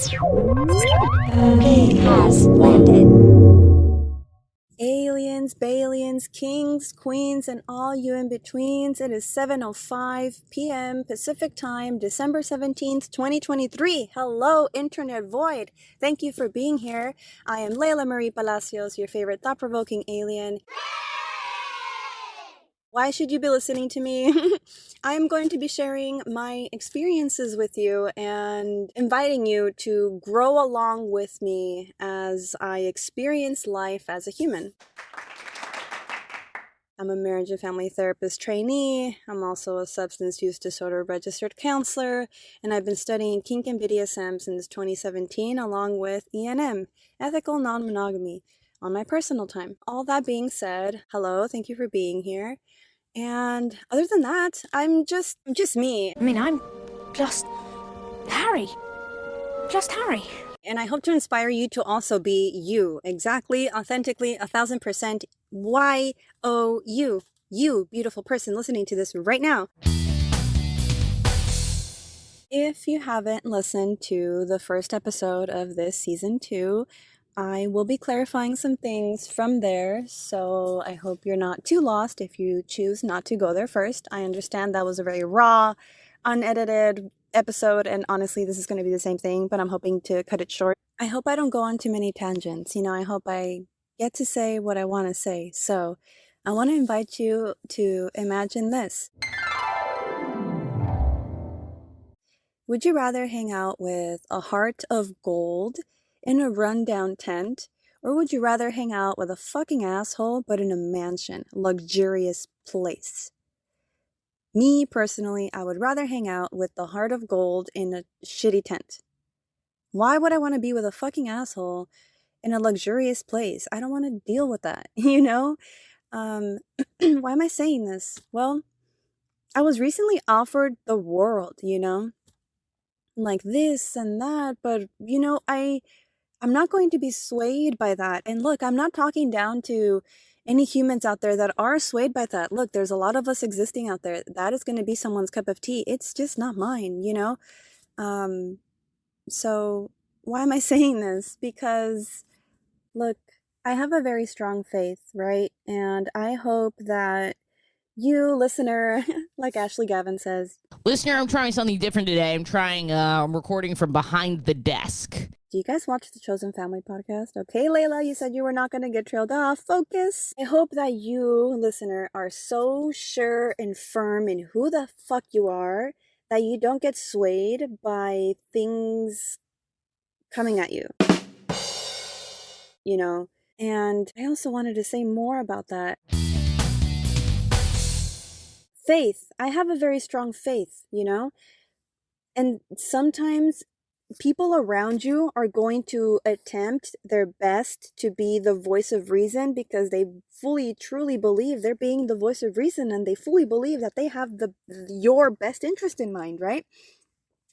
LMP has landed. Aliens, Balians, kings, queens, and all you in-betweens. It is 7:05 p.m. Pacific Time, December 17th, 2023. Hello, Internet Void. Thank you for being here. I am Layla Marie Palacios, your favorite thought-provoking alien. Why should you be listening to me? I am going to be sharing my experiences with you and inviting you to grow along with me as I experience life as a human. I'm a marriage and family therapist trainee. I'm also a substance use disorder registered counselor, and I've been studying kink and BDSM since 2017 along with ENM, ethical non-monogamy, on my personal time. All that being said, hello, thank you for being here. And other than that, I'm just me. I mean, I'm just Harry. Just Harry. And I hope to inspire you to also be you. Exactly, authentically, 1000%. Y-O-U. You, beautiful person listening to this right now. If you haven't listened to the first episode of this season 2, I will be clarifying some things from there, so I hope you're not too lost if you choose not to go there first. I understand that was a very raw, unedited episode, and honestly, this is going to be the same thing, but I'm hoping to cut it short. I hope I don't go on too many tangents. I hope I get to say what I want to say. So I want to invite you to imagine this. Would you rather hang out with a heart of gold in a rundown tent, or would you rather hang out with a fucking asshole but in a mansion, luxurious place? Me, personally, I would rather hang out with the heart of gold in a shitty tent. Why would I want to be with a fucking asshole in a luxurious place? I don't want to deal with that, Why am I saying this? Well, I was recently offered the world, like this and that, but I'm not going to be swayed by that. And look, I'm not talking down to any humans out there that are swayed by that. Look, there's a lot of us existing out there. That is going to be someone's cup of tea. It's just not mine, So why am I saying this? Because look, I have a very strong faith, right? And I hope that you, listener, like Ashley Gavin says, listener, I'm trying something different today. I'm recording from behind the desk. Do you guys watch the Chosen Family podcast? Okay, Layla, you said you were not going to get trailed off. Focus. I hope that you, listener, are so sure and firm in who the fuck you are that you don't get swayed by things coming at you. And I also wanted to say more about that. Faith. I have a very strong faith, And sometimes people around you are going to attempt their best to be the voice of reason because they fully, truly believe they're being the voice of reason, and they fully believe that they have your best interest in mind, right?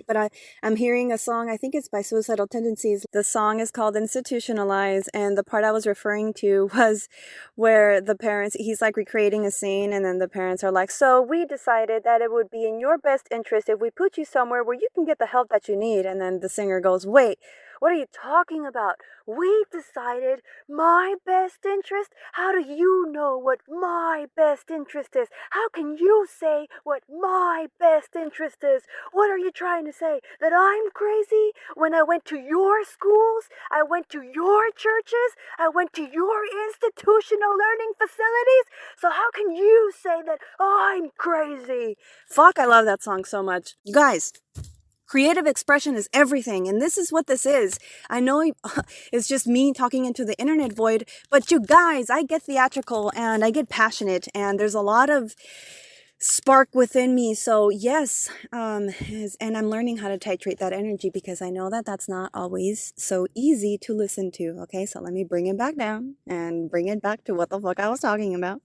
But I'm hearing a song, I think it's by Suicidal Tendencies. The song is called Institutionalize, and the part I was referring to was where the parents, he's like recreating a scene, and then the parents are like, so we decided that it would be in your best interest if we put you somewhere where you can get the help that you need. And then the singer goes, wait, what are you talking about? We decided my best interest? How do you know what my best interest is? How can you say what my best interest is? What are you trying to say? That I'm crazy? When I went to your schools, I went to your churches, I went to your institutional learning facilities, so how can you say that I'm crazy? Fuck, I love that song so much. You guys, creative expression is everything, and this is what this is. I know it's just me talking into the internet void, but you guys, I get theatrical and I get passionate, and there's a lot of spark within me. So yes, and I'm learning how to titrate that energy because I know that that's not always so easy to listen to. Okay, so let me bring it back down and bring it back to what the fuck I was talking about.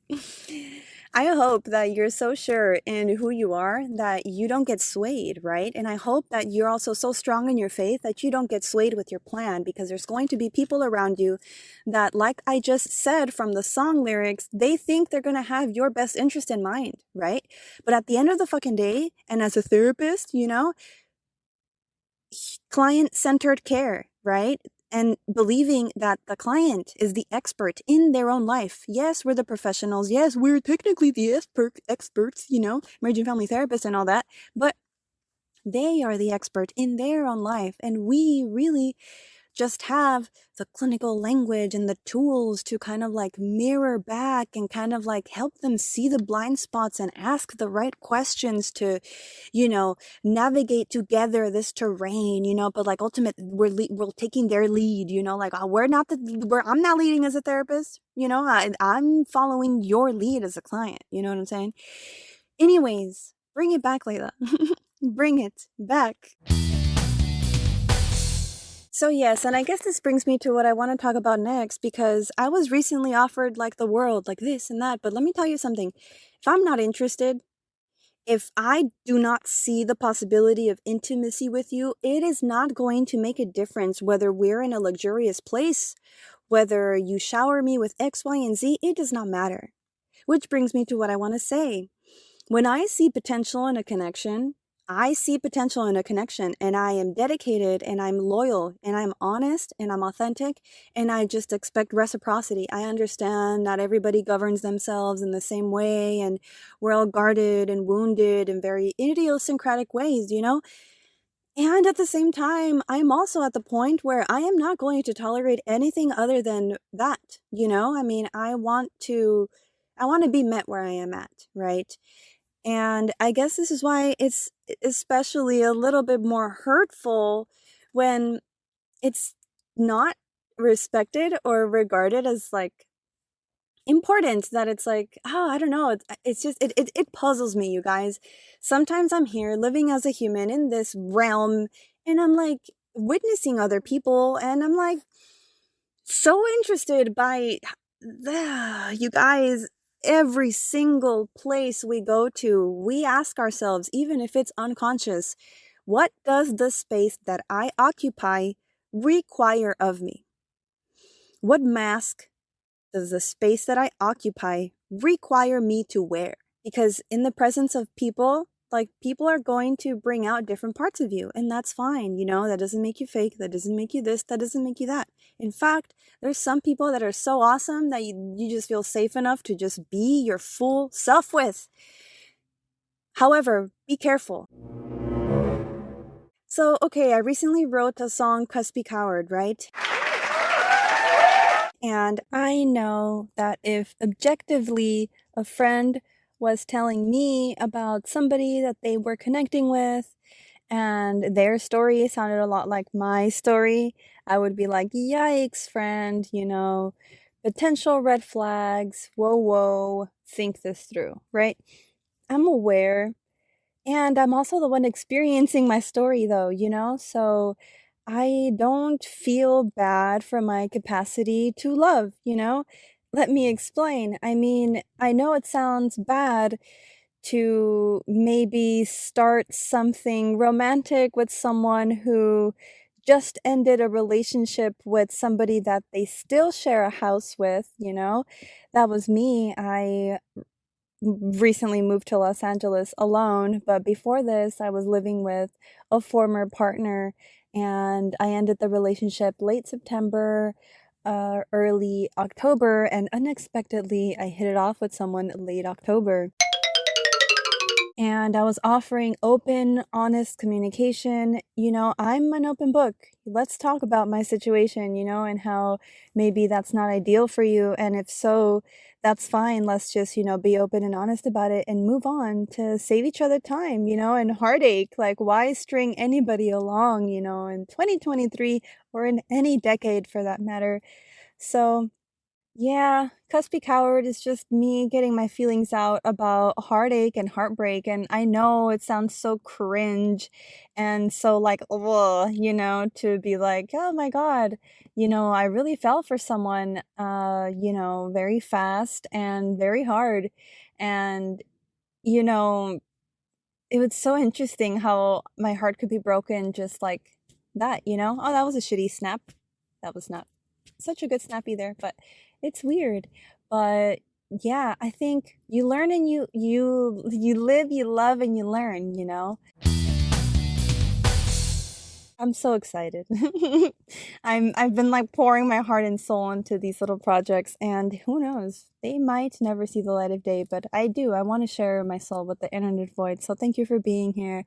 I hope that you're so sure in who you are that you don't get swayed, right? And I hope that you're also so strong in your faith that you don't get swayed with your plan, because there's going to be people around you that, like I just said from the song lyrics, they think they're going to have your best interest in mind, right? But at the end of the fucking day, and as a therapist, client-centered care, right? And believing that the client is the expert in their own life. Yes, we're the professionals. Yes, we're technically the experts, marriage and family therapists and all that. But they are the expert in their own life. And we really just have the clinical language and the tools to kind of like mirror back and kind of like help them see the blind spots and ask the right questions to, navigate together this terrain, but like ultimately we're taking their lead, like I'm not leading as a therapist, I'm following your lead as a client, you know what I'm saying? Anyways, bring it back, Layla. Bring it back. So yes, and I guess this brings me to what I want to talk about next, because I was recently offered like the world, like this and that, but let me tell you something. If I'm not interested, if I do not see the possibility of intimacy with you, it is not going to make a difference whether we're in a luxurious place, whether you shower me with X, Y, and Z, it does not matter. Which brings me to what I want to say. When I see potential in a connection, I see potential in a connection, and I am dedicated and I'm loyal and I'm honest and I'm authentic, and I just expect reciprocity. I understand not everybody governs themselves in the same way, and we're all guarded and wounded in very idiosyncratic ways, And at the same time, I'm also at the point where I am not going to tolerate anything other than that, I mean, I want to be met where I am at, right? And I guess this is why it's especially a little bit more hurtful when it's not respected or regarded as like important, that it's like, oh, I don't know. It's just, it puzzles me, you guys. Sometimes I'm here living as a human in this realm, and I'm like witnessing other people, and I'm like so interested by you guys. Every single place we go to, we ask ourselves, even if it's unconscious, what does the space that I occupy require of me? What mask does the space that I occupy require me to wear? Because in the presence of people, like, people are going to bring out different parts of you, and that's fine. That doesn't make you fake. That doesn't make you this. That doesn't make you that. In fact, there's some people that are so awesome that you just feel safe enough to just be your full self with. However, be careful. So, okay, I recently wrote a song, Cuspy Coward, right? And I know that if objectively a friend was telling me about somebody that they were connecting with, and their story sounded a lot like my story, I would be like, yikes, friend, potential red flags, whoa, think this through, right? I'm aware, and I'm also the one experiencing my story though, so I don't feel bad for my capacity to love, Let me explain. I mean, I know it sounds bad to maybe start something romantic with someone who just ended a relationship with somebody that they still share a house with, That was me. I recently moved to Los Angeles alone, but before this, I was living with a former partner, and I ended the relationship late September, early October, and unexpectedly, I hit it off with someone late October. And I was offering open, honest communication. I'm an open book. Let's talk about my situation, and how maybe that's not ideal for you. And if so, that's fine. Let's just, be open and honest about it and move on to save each other time, and heartache. Like, why string anybody along, in 2023 or in any decade for that matter? So, yeah, Cuspy Coward is just me getting my feelings out about heartache and heartbreak, and I know it sounds so cringe and so like, ugh, to be like, oh my god, I really fell for someone, very fast and very hard, and, it was so interesting how my heart could be broken just like that, Oh, that was a shitty snap. That was not such a good snap either, but it's weird. But yeah, I think you learn and you live, you love, and you learn, I'm so excited. I've been like pouring my heart and soul into these little projects, and who knows, they might never see the light of day, but I want to share my soul with the internet void. So thank you for being here.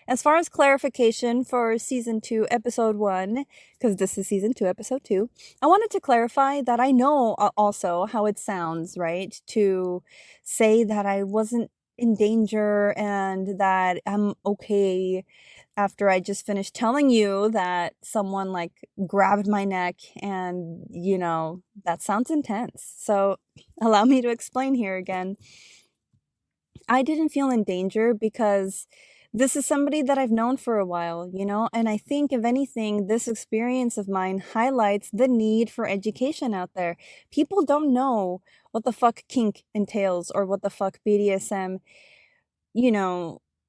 As far as clarification for season 2, episode 1, because this is season 2, episode 2, I wanted to clarify that I know also how it sounds, right? To say that I wasn't in danger and that I'm okay after I just finished telling you that someone like grabbed my neck, and that sounds intense. So allow me to explain here again. I didn't feel in danger because this is somebody that I've known for a while, and I think if anything, this experience of mine highlights the need for education out there. People don't know what the fuck kink entails or what the fuck BDSM,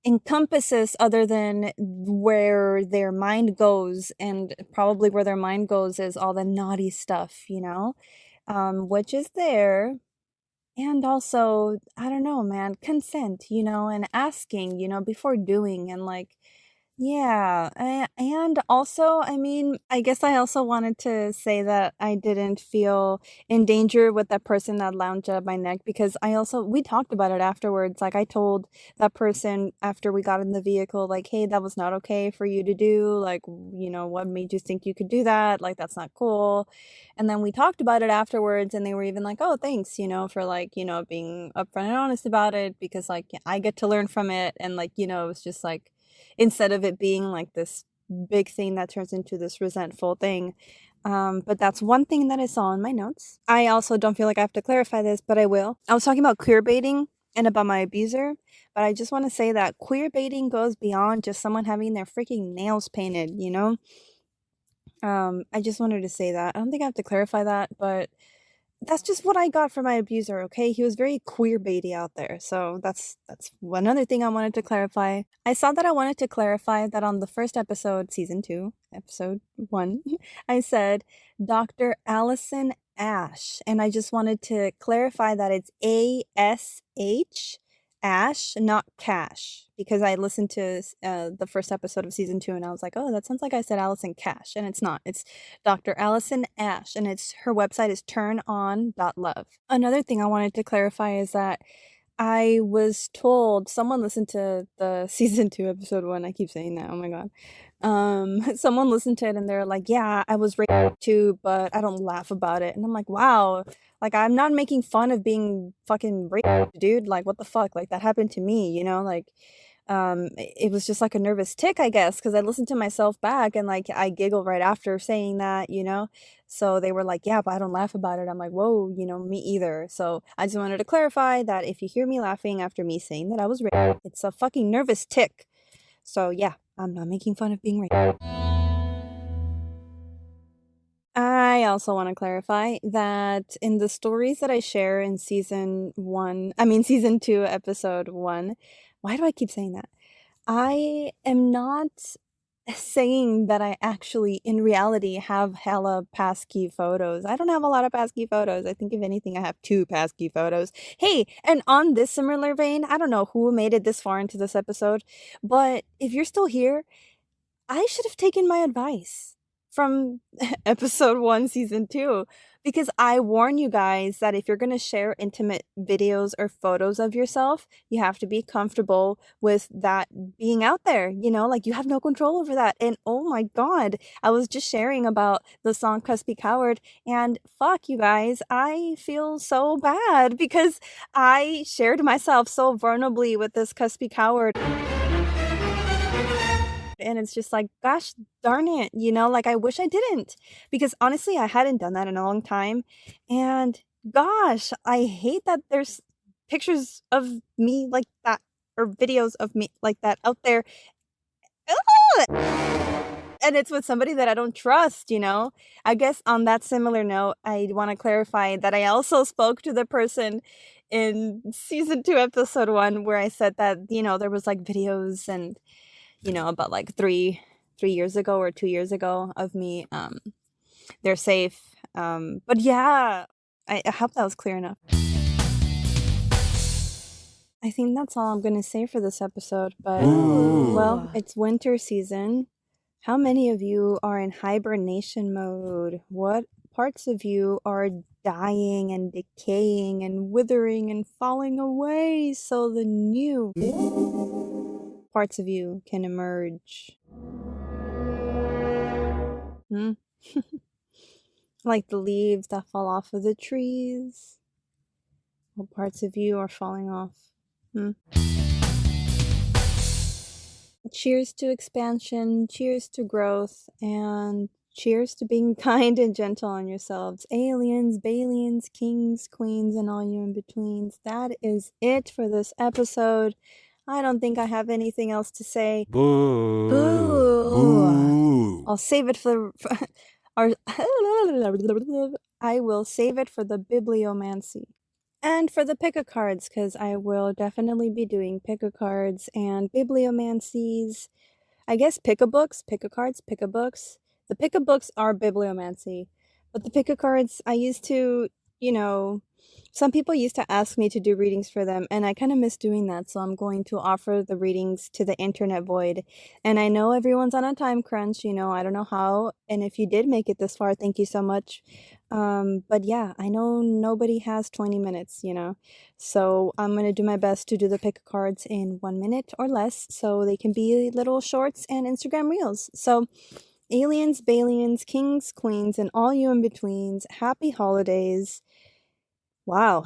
encompasses, other than where their mind goes, and probably where their mind goes is all the naughty stuff, which is there. And also, I don't know, man, consent, and asking, before doing, and like, yeah. And also, I mean, I guess I also wanted to say that I didn't feel in danger with that person that lounged up my neck, because we talked about it afterwards. Like, I told that person after we got in the vehicle, like, hey, that was not okay for you to do. Like, what made you think you could do that? Like, that's not cool. And then we talked about it afterwards, and they were even like, oh, thanks, for like, being upfront and honest about it, because like I get to learn from it. And like, it was just like, instead of it being like this big thing that turns into this resentful thing. But that's one thing that I saw in my notes. I also don't feel like I have to clarify this, but I will. I was talking about queer baiting and about my abuser, but I just want to say that queer baiting goes beyond just someone having their freaking nails painted, I just wanted to say that. I don't think I have to clarify that, but that's just what I got from my abuser, okay? He was very queer baity out there. So that's one other thing I wanted to clarify. I saw that I wanted to clarify that on the first episode, season 2, episode 1, I said Dr. Allison Ash, and I just wanted to clarify that it's ASH, Ash, not Cash, because I listened to the first episode of season 2, and I was like, oh, that sounds like I said Allison Cash, and it's not. It's Dr. Allison Ash, and her website is turnon.love. Another thing I wanted to clarify is that I was told, someone listened to the season 2, episode 1, I keep saying that, oh my god. Someone listened to it and they're like, yeah, I was raped too, but I don't laugh about it. And I'm like, wow, like, I'm not making fun of being fucking raped, dude. Like, what the fuck? Like, that happened to me, like, it was just like a nervous tick, I guess, because I listened to myself back and like I giggled right after saying that, so they were like, yeah, but I don't laugh about it. I'm like, whoa, me either. So I just wanted to clarify that if you hear me laughing after me saying that I was raped, it's a fucking nervous tick. So yeah, I'm not making fun of being raped. I also want to clarify that in the stories that I share in season 2, episode 1, why do I keep saying that? I am not saying that I actually, in reality, have hella passkey photos. I don't have a lot of passkey photos. I think if anything, I have 2 passkey photos. Hey, and on this similar vein, I don't know who made it this far into this episode, but if you're still here, I should have taken my advice from episode 1, season 2, because I warn you guys that if you're going to share intimate videos or photos of yourself, you have to be comfortable with that being out there, like you have no control over that. And oh my god, I was just sharing about the song Cuspy Coward, and fuck you guys, I feel so bad because I shared myself so vulnerably with this Cuspy Coward. And it's just like, gosh darn it, like I wish I didn't, because honestly I hadn't done that in a long time. And gosh, I hate that there's pictures of me like that, or videos of me like that out there. And it's with somebody that I don't trust, I guess on that similar note, I want to clarify that I also spoke to the person in season 2, episode 1, where I said that, there was like videos and about like 3 years ago or 2 years ago of me. They're safe. But yeah, I hope that was clear enough. I think that's all I'm gonna say for this episode, but well, it's winter season. How many of you are in hibernation mode? What parts of you are dying and decaying and withering and falling away so the new parts of you can emerge? Like the leaves that fall off of the trees. What parts of you are falling off? Cheers to expansion, cheers to growth, and cheers to being kind and gentle on yourselves. Aliens, Balians, kings, queens, and all you in betweens. That is it for this episode. I don't think I have anything else to say. Boo. Boo. I'll save it for I will save it for the bibliomancy. And for the pick a cards, because I will definitely be doing pick a cards and bibliomancies. I guess pick a books, pick a cards, pick a books. The pick a books are bibliomancy. But the pick a cards, I used to, some people used to ask me to do readings for them, and I kind of miss doing that, so I'm going to offer the readings to the internet void. And I know everyone's on a time crunch, I don't know how, and if you did make it this far, thank you so much. But yeah, I know nobody has 20 minutes, so I'm going to do my best to do the pick cards in 1 minute or less, so they can be little shorts and Instagram reels. So aliens, Balians, kings, queens, and all you in betweens, happy holidays. Wow,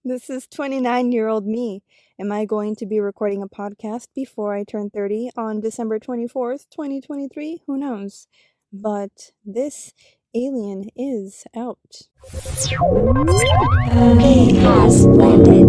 this is 29-year-old me. Am I going to be recording a podcast before I turn 30 on December 24th, 2023? Who knows? But this alien is out. Plane has landed.